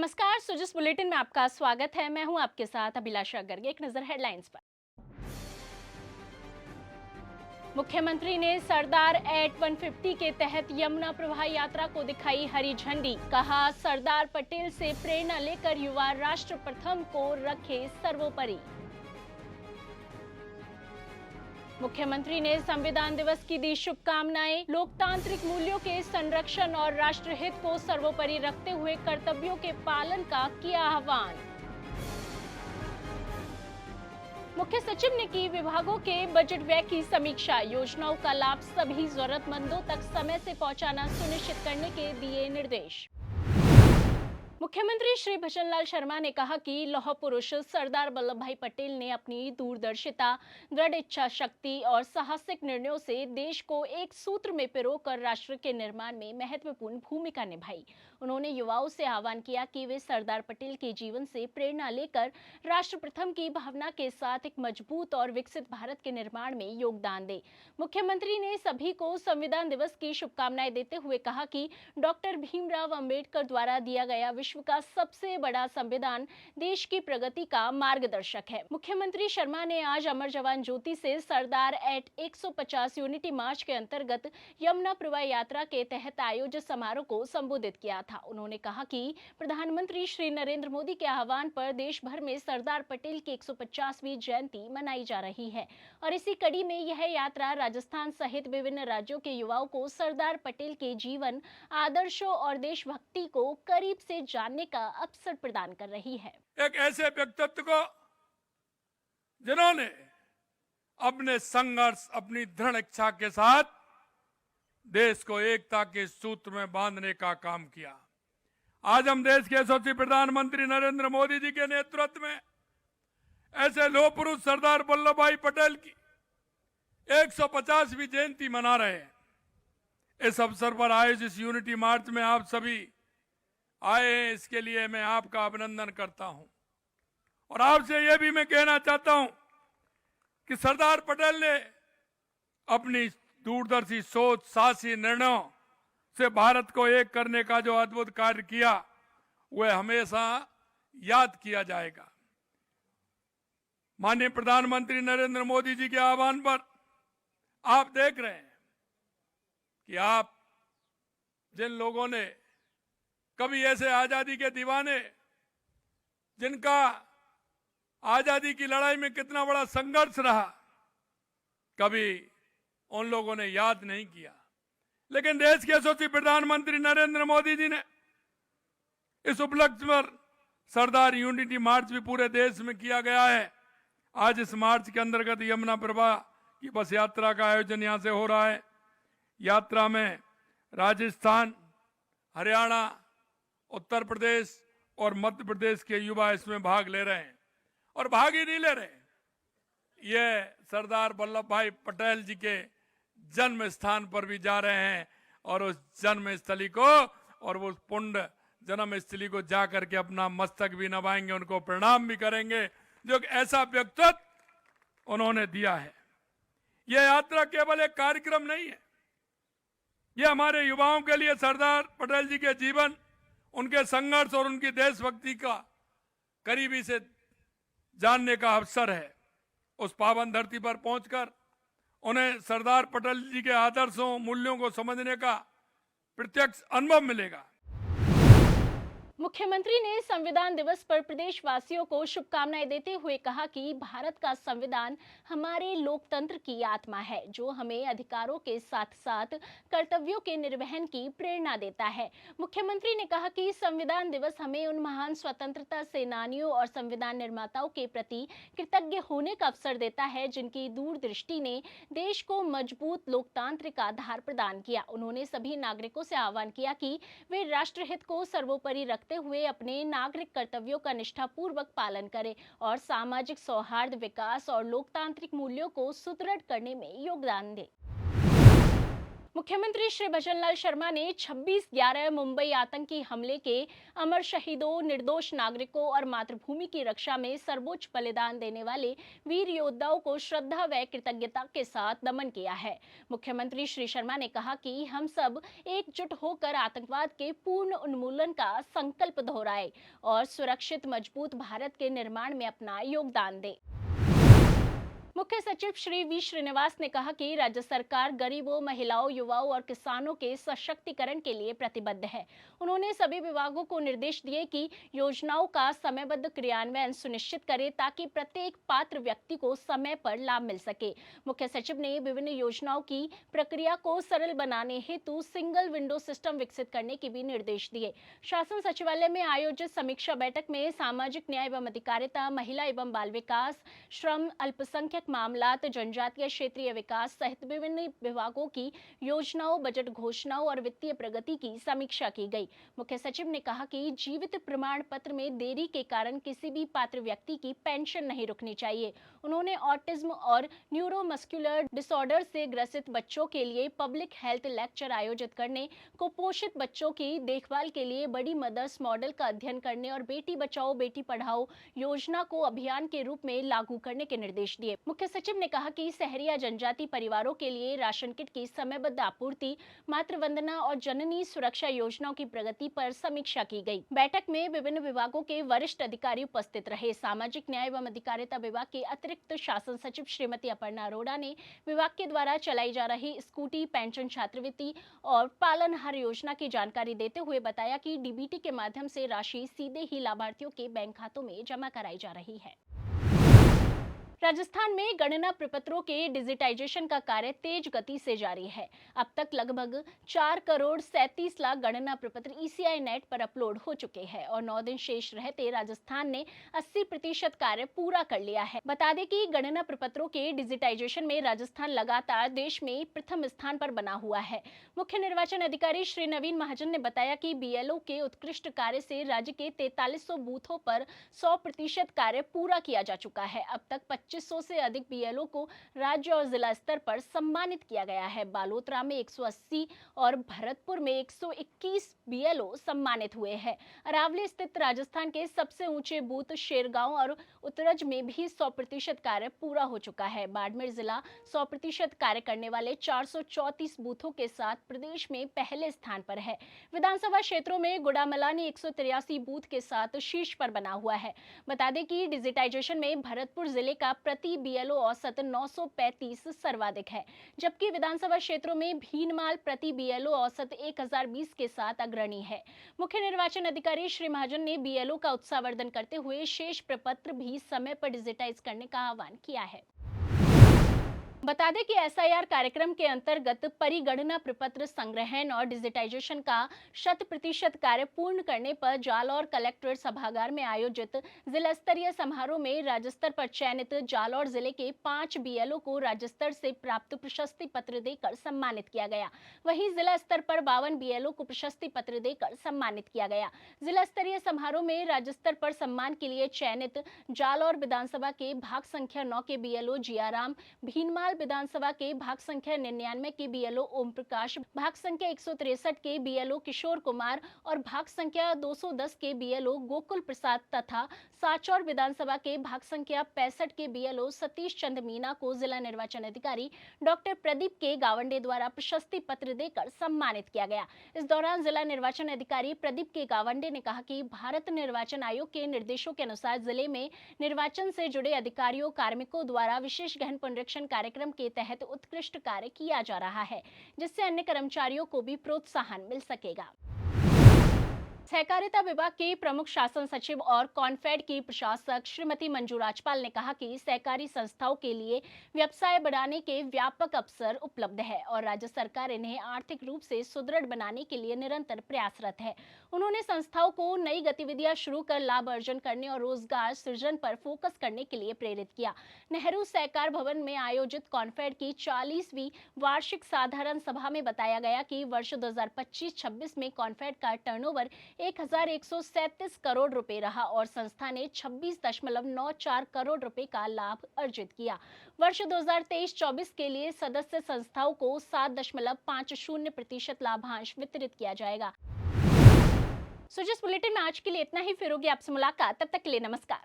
नमस्कार। सुजिस बुलेटिन में आपका स्वागत है। मैं हूं आपके साथ अभिलाषा गर्ग। एक नजर हेडलाइंस पर। मुख्यमंत्री ने सरदार एट 150 के तहत यमुना प्रवाह यात्रा को दिखाई हरी झंडी। कहा, सरदार पटेल से प्रेरणा लेकर युवा राष्ट्र प्रथम को रखे सर्वोपरि। मुख्यमंत्री ने संविधान दिवस की दी शुभकामनाएं। लोकतांत्रिक मूल्यों के संरक्षण और राष्ट्रहित को सर्वोपरि रखते हुए कर्तव्यों के पालन का किया आह्वान। मुख्य सचिव ने की विभागों के बजट व्यय की समीक्षा। योजनाओं का लाभ सभी जरूरतमंदों तक समय से पहुंचाना सुनिश्चित करने के दिए निर्देश। मुख्यमंत्री श्री भजनलाल शर्मा ने कहा कि लौह पुरुष सरदार वल्लभ भाई पटेल ने अपनी दूरदर्शिता, दृढ़ इच्छा शक्ति और साहसिक निर्णयों से देश को एक सूत्र में पिरोकर राष्ट्र के निर्माण में महत्वपूर्ण भूमिका निभाई। उन्होंने युवाओं से आह्वान किया कि वे सरदार पटेल के जीवन से प्रेरणा लेकर राष्ट्र प्रथम की भावना के साथ एक मजबूत और विकसित भारत के निर्माण में योगदान दें। मुख्यमंत्री ने सभी को संविधान दिवस की शुभकामनाएं देते हुए कहा कि डॉक्टर भीमराव अंबेडकर द्वारा दिया गया विश्व का सबसे बड़ा संविधान देश की प्रगति का मार्गदर्शक है। मुख्यमंत्री शर्मा ने आज अमर जवान ज्योति से सरदार एट 150 यूनिटी मार्च के अंतर्गत यमुना प्रवाह यात्रा के तहत आयोजित समारोह को संबोधित किया था। उन्होंने कहा कि प्रधानमंत्री श्री नरेंद्र मोदी के आह्वान पर देश भर में सरदार पटेल की 150वीं जयंती मनाई जा रही है और इसी कड़ी में यह यात्रा राजस्थान सहित विभिन्न राज्यों के युवाओं को सरदार पटेल के जीवन, आदर्शों और देशभक्ति को करीब से जानने का अवसर प्रदान कर रही है। एक ऐसे व्यक्तित्व को जिन्होंने अपने संघर्ष, अपनी दृढ़ इच्छा के साथ देश को एकता के सूत्र में बांधने का काम किया। आज हम देश के यशस्वी प्रधानमंत्री नरेंद्र मोदी जी के नेतृत्व में ऐसे लौह पुरुष सरदार वल्लभ भाई पटेल की 150वीं जयंती मना रहे हैं। इस अवसर पर आयोजित इस यूनिटी मार्च में आप सभी आए हैं, इसके लिए मैं आपका अभिनंदन करता हूं। और आपसे यह भी मैं कहना चाहता हूं कि सरदार पटेल ने अपनी दूरदर्शी सोच, साहसी निर्णयों से भारत को एक करने का जो अद्भुत कार्य किया, वह हमेशा याद किया जाएगा। माननीय प्रधानमंत्री नरेंद्र मोदी जी के आह्वान पर आप देख रहे हैं कि आप जिन लोगों ने कभी ऐसे आजादी के दीवाने, जिनका आजादी की लड़ाई में कितना बड़ा संघर्ष रहा, कभी उन लोगों ने याद नहीं किया। लेकिन देश के यशस्वी प्रधानमंत्री नरेंद्र मोदी जी ने इस उपलक्ष्य पर सरदार यूनिटी मार्च भी पूरे देश में किया गया है। आज इस मार्च के अंतर्गत यमुना प्रवाह की बस यात्रा का आयोजन यहां से हो रहा है। यात्रा में राजस्थान, हरियाणा, उत्तर प्रदेश और मध्य प्रदेश के युवा इसमें भाग ले रहे हैं। और भाग ही नहीं ले रहे, ये सरदार वल्लभ भाई पटेल जी के जन्म स्थान पर भी जा रहे हैं और उस जन्म स्थली को और उस पुण्य जन्म स्थली को जाकर के अपना मस्तक भी नवाएंगे, उनको प्रणाम भी करेंगे, जो ऐसा व्यक्तित्व उन्होंने दिया है। यह यात्रा केवल एक कार्यक्रम नहीं है, यह हमारे युवाओं के लिए सरदार पटेल जी के जीवन, उनके संघर्ष और उनकी देशभक्ति का करीबी से जानने का अवसर है। उस पावन धरती पर पहुंचकर उन्हें सरदार पटेल जी के आदर्शों, मूल्यों को समझने का प्रत्यक्ष अनुभव मिलेगा। मुख्यमंत्री ने संविधान दिवस पर प्रदेशवासियों को शुभकामनाएं देते हुए कहा कि भारत का संविधान हमारे लोकतंत्र की आत्मा है, जो हमें अधिकारों के साथ साथ कर्तव्यों के निर्वहन की प्रेरणा देता है। मुख्यमंत्री ने कहा कि संविधान दिवस हमें उन महान स्वतंत्रता सेनानियों और संविधान निर्माताओं के प्रति कृतज्ञ होने का अवसर देता है, जिनकी दूरदृष्टि ने देश को मजबूत लोकतांत्रिक आधार प्रदान किया। उन्होंने सभी नागरिकों से आह्वान किया कि वे राष्ट्रहित को सर्वोपरि रखते हुए अपने नागरिक कर्तव्यों का निष्ठापूर्वक पालन करें और सामाजिक सौहार्द, विकास और लोकतांत्रिक मूल्यों को सुदृढ़ करने में योगदान दें। मुख्यमंत्री श्री भजनलाल शर्मा ने 26/11 मुंबई आतंकी हमले के अमर शहीदों, निर्दोष नागरिकों और मातृभूमि की रक्षा में सर्वोच्च बलिदान देने वाले वीर योद्धाओं को श्रद्धा व कृतज्ञता के साथ नमन किया है। मुख्यमंत्री श्री शर्मा ने कहा कि हम सब एकजुट होकर आतंकवाद के पूर्ण उन्मूलन का संकल्प दोहराएं और सुरक्षित मजबूत भारत के निर्माण में अपना योगदान दें। मुख्य सचिव श्री वी श्रीनिवास ने कहा कि राज्य सरकार गरीबों, महिलाओं, युवाओं और किसानों के सशक्तिकरण के लिए प्रतिबद्ध है। उन्होंने सभी विभागों को निर्देश दिए कि योजनाओं का समयबद्ध क्रियान्वयन सुनिश्चित करें ताकि प्रत्येक पात्र व्यक्ति को समय पर लाभ मिल सके। मुख्य सचिव ने विभिन्न योजनाओं की प्रक्रिया को सरल बनाने हेतु सिंगल विंडो सिस्टम विकसित करने के भी निर्देश दिए। शासन सचिवालय में आयोजित समीक्षा बैठक में सामाजिक न्याय एवं अधिकारिता, महिला एवं बाल विकास, श्रम, अल्पसंख्यक मामलात, जनजातीय क्षेत्रीय विकास सहित विभिन्न विभागों की योजनाओं, बजट घोषणाओं और वित्तीय प्रगति की समीक्षा की गई। मुख्य सचिव ने कहा कि जीवित प्रमाण पत्र में देरी के कारण किसी भी पात्र व्यक्ति की पेंशन नहीं रुकनी चाहिए। उन्होंने ऑटिज्म और न्यूरोमस्कुलर डिसऑर्डर से ग्रसित बच्चों के लिए पब्लिक हेल्थ लेक्चर आयोजित करने, कुपोषित बच्चों की देखभाल के लिए बड़ी मदर्स मॉडल का अध्ययन करने और बेटी बचाओ बेटी पढ़ाओ योजना को अभियान के रूप में लागू करने के निर्देश दिए। मुख्य सचिव ने कहा कि शहरी या जनजाति परिवारों के लिए राशन किट की समयबद्ध आपूर्ति, मातृवंदना और जननी सुरक्षा योजनाओं की प्रगति पर समीक्षा की गई। बैठक में विभिन्न विभागों के वरिष्ठ अधिकारी उपस्थित रहे। सामाजिक न्याय एवं अधिकारिता विभाग के अतिरिक्त शासन सचिव श्रीमती अपर्णा अरोड़ा ने विभाग के द्वारा चलाई जा रही स्कूटी, पेंशन, छात्रवृत्ति और पालनहार योजना की जानकारी देते हुए बताया कि डीबीटी के माध्यम से राशि सीधे ही लाभार्थियों के बैंक खातों में जमा कराई जा रही है। राजस्थान में गणना प्रपत्रों के डिजिटाइजेशन का कार्य तेज गति से जारी है। अब तक लगभग 4,37,00,000 गणना प्रपत्र ईसीआई नेट पर अपलोड हो चुके हैं और 9 दिन शेष रहते राजस्थान ने 80% कार्य पूरा कर लिया है। बता दें कि गणना प्रपत्रों के डिजिटाइजेशन में राजस्थान लगातार देश में प्रथम स्थान पर बना हुआ है। मुख्य निर्वाचन अधिकारी श्री नवीन महाजन ने बताया कि बीएलओ के उत्कृष्ट कार्य से राज्य के 4300 बूथों पर 100% कार्य पूरा किया जा चुका है। अब तक 2500 से अधिक बीएलओ को राज्य और जिला स्तर पर सम्मानित किया गया है। बालोतरा में 180 और भरतपुर में 121 बीएलओ सम्मानित हुए हैं। अरावली स्थित राजस्थान के सबसे ऊंचे बूथ शेरगांव और उत्तरज में भी 100% कार्य पूरा हो चुका है। बाड़मेर जिला 100% कार्य करने वाले 434 बूथों के साथ प्रदेश में पहले स्थान पर है। विधानसभा क्षेत्रों में गुड़ामलानी 183 बूथ के साथ शीर्ष पर बना हुआ है। बता दें कि डिजिटाइजेशन में भरतपुर जिले का प्रति बीएलओ औसत 935 सर्वाधिक है, जबकि विधानसभा क्षेत्रों में भीनमाल प्रति बीएलओ औसत 1020 के साथ अग्रणी है। मुख्य निर्वाचन अधिकारी श्री महाजन ने बीएलओ का उत्साहवर्धन करते हुए शेष प्रपत्र भी समय पर डिजिटाइज करने का आह्वान किया है। बता दें कि एसआईआर कार्यक्रम के अंतर्गत परिगणना प्रपत्र संग्रहण और डिजिटाइजेशन का 100% कार्य पूर्ण करने पर जालौर कलेक्ट्रेट सभागार में आयोजित जिला स्तरीय समारोह में राज्य स्तर पर चयनित जालौर जिले के 5 बीएलओ को राज्य स्तर से प्राप्त प्रशस्ति पत्र देकर सम्मानित किया गया। वहीं जिला स्तर पर 52 बीएलओ को प्रशस्ति पत्र देकर सम्मानित किया गया। जिला स्तरीय समारोह में राज्य स्तर पर सम्मान के लिए चयनित जालौर विधानसभा के भाग संख्या 9 के बीएलओ जियाराम, भीनमाल विधानसभा के भाग संख्या 99 के बीएलओ ओम प्रकाश, भाग संख्या 163 के बीएलओ किशोर कुमार और भाग संख्या 210 के बीएलओ गोकुल प्रसाद तथा साचौर विधानसभा के भाग संख्या 65 के बीएलओ सतीश चंद्र मीना को जिला निर्वाचन अधिकारी डॉक्टर प्रदीप के गावंडे द्वारा प्रशस्ति पत्र देकर सम्मानित किया गया। इस दौरान जिला निर्वाचन अधिकारी प्रदीप के गावंडे ने कहा कि भारत निर्वाचन आयोग के निर्देशों के अनुसार जिले में निर्वाचन से जुड़े अधिकारियों, कार्मिकों द्वारा विशेष गहन पुनरीक्षण कार्यक्रम के तहत उत्कृष्ट कार्य किया जा रहा है, जिससे अन्य कर्मचारियों को भी प्रोत्साहन मिल सकेगा। सहकारिता विभाग के प्रमुख शासन सचिव और कॉन्फेड की प्रशासक श्रीमती मंजू राजपाल ने कहा कि सहकारी संस्थाओं के लिए व्यवसाय बढ़ाने के व्यापक अवसर उपलब्ध है और राज्य सरकार इन्हें आर्थिक रूप से सुदृढ़ बनाने के लिए निरंतर प्रयासरत है। उन्होंने संस्थाओं को नई गतिविधियां शुरू कर लाभ अर्जन करने और रोजगार सृजन पर फोकस करने के लिए प्रेरित किया। नेहरू सहकार भवन में आयोजित कॉन्फेड की 40वीं वार्षिक साधारण सभा में बताया गया कि वर्ष 2025-26 में कॉन्फेड का टर्नओवर 1137 करोड़ रुपए रहा और संस्था ने 26.94 करोड़ रुपए का लाभ अर्जित किया। वर्ष 2023-24 के लिए सदस्य संस्थाओं को 7.50% लाभांश वितरित किया जाएगा। जिस बुलेटिन में आज के लिए इतना ही, फिर होगी आपसे मुलाकात, तब तक के लिए नमस्कार।